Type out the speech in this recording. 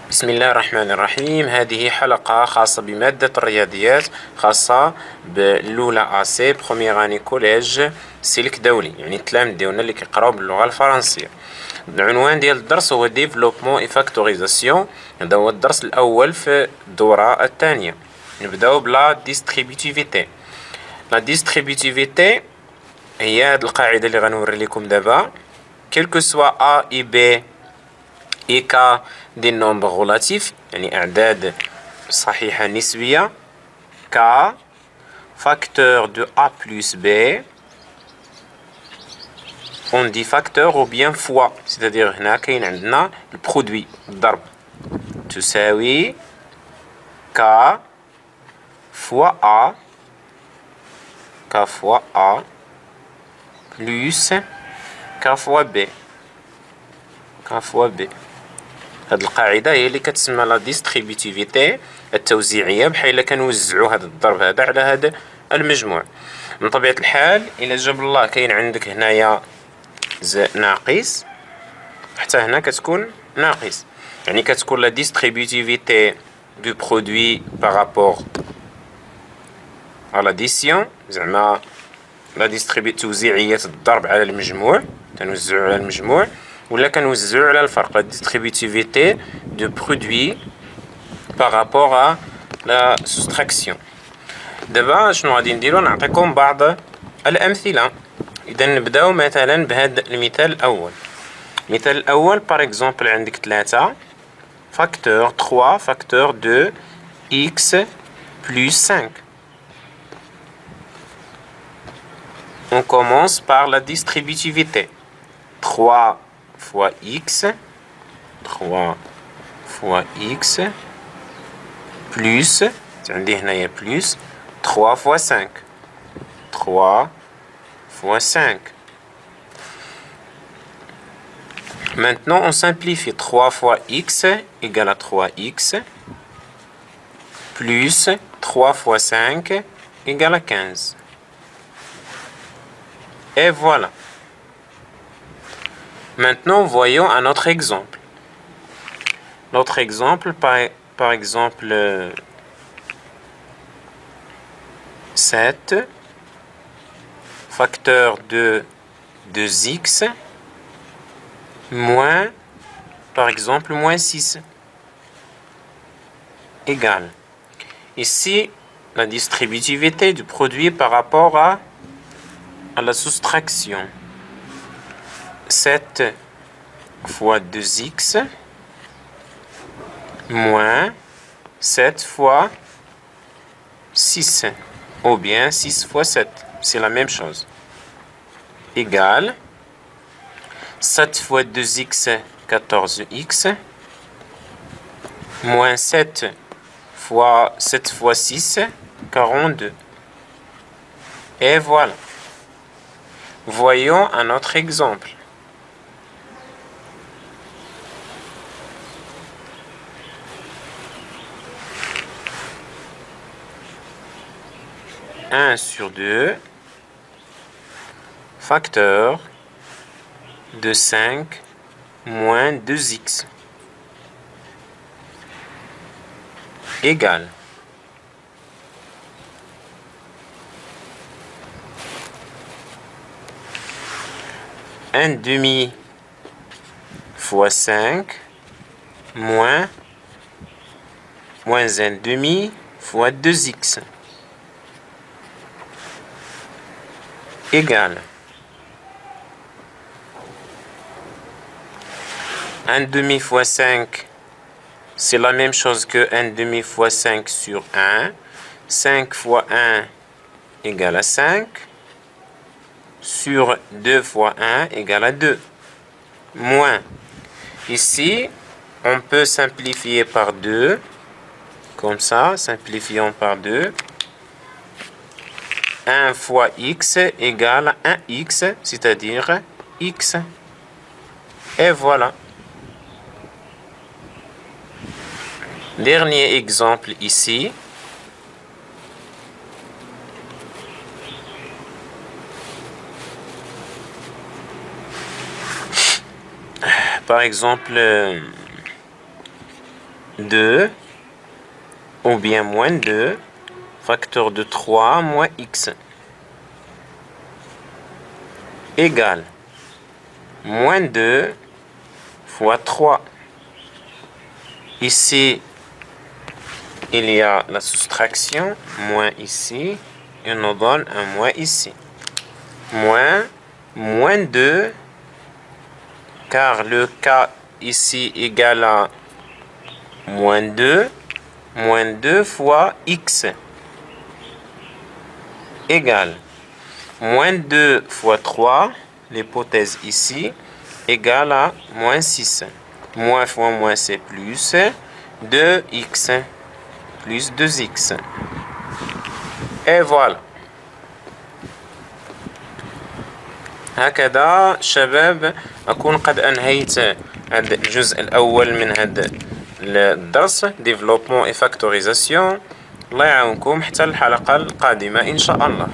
بسم الله الرحمن الرحيم. هذه حلقة خاصة بمادة الرياضيات، خاصة بالأولى سي بروميير اني كوليج سلك دولي، يعني التلاميذ ديالنا اللي كيقراو باللغة الفرنسية. العنوان ديال الدرس هو ديفلوبمون اي فاكتوريزاسيون. هذا هو الدرس الأول في الدورة الثانية. نبداو بلا ديستريبيتيفيتي. لا ديستريبيتيفيتي هي هاد القاعدة اللي غنوري لكم دابا. كيلكو سوا A et B et K des nombres relatifs، يعني أعداد صحيحة نسبية، K facteur de A plus B، on dit facteur ou bien fois، c'est-à-dire هنا كاين عندنا البرودوي الضرب، تساوي K fois A، K fois A plus K fois B، K fois B. هاد القاعدة هي اللي كتسمى لا ديستريبيتيفيتي، التوزيعية، بحال كنوزعوا هذا الضرب هذا على هذا المجموع. من طبيعة الحال إلا جاب الله كاين عندك هنايا ناقص، حتى هنا كتكون ناقص، يعني كتكون لا ديستريبيتيفيتي دو برودوي بارابور على لاديسيون، زعما لا توزيعية الضرب على المجموع، تنوزعوا على المجموع، ولا كنوزعوا على الفرق، لا ديستريبيتيفيتي دو برودوي بارابور لا سوستراكسيون. دابا شنو غادي نديرو؟ نعطيكم بعض الأمثلة. إذا نبداو مثلا بهذا المثال الأول. المثال الأول باغ اكزومبل عندك 3 فاكتور 3 فاكتور دو x plus 5. On commence par la distributivité. 3 fois x, 3 fois x, plus, plus, 3 fois 5. 3 fois 5. Maintenant, on simplifie. 3 fois x égale à 3x, plus 3 fois 5 égale à 15. Et voilà. Maintenant, voyons un autre exemple. L'autre exemple, par exemple, 7 facteur de 2x moins, par exemple, moins 6 égale. Ici, la distributivité du produit par rapport à la soustraction. 7 fois 2x moins 7 fois 6, ou bien 6 fois 7, c'est la même chose, égale 7 fois 2x, 14x, moins 7 fois 7 fois 6, 42. Et voilà. Voyons un autre exemple. Un sur 2 facteur de 5 moins 2x égale 1/2 fois 5 moins 1/2 fois 2x égale 1/2 fois 5, c'est la même chose que 1/2 fois 5 sur 1. 5 fois 1 égale à 5. Sur 2 fois 1 égale à 2. Moins. Ici, on peut simplifier par 2. Comme ça, simplifions par 2. 1 fois x égale à 1x, c'est-à-dire x. Et voilà. Dernier exemple ici. Par exemple, 2 ou bien moins 2, facteur de 3 moins x, égale moins 2 fois 3. Ici, il y a la soustraction, moins ici, et nous donne un moins ici. Moins 2, car le k ici égale à moins 2 fois x, égale moins 2 fois 3, l'hypothèse ici, égale à moins 6. Moins fois moins c'est plus 2x, plus 2x. Et voilà. هكذا شباب أكون قد أنهيت هذا الجزء الأول من هذا الدرس Développement et Factorisation. الله يعاونكم حتى الحلقة القادمة إن شاء الله.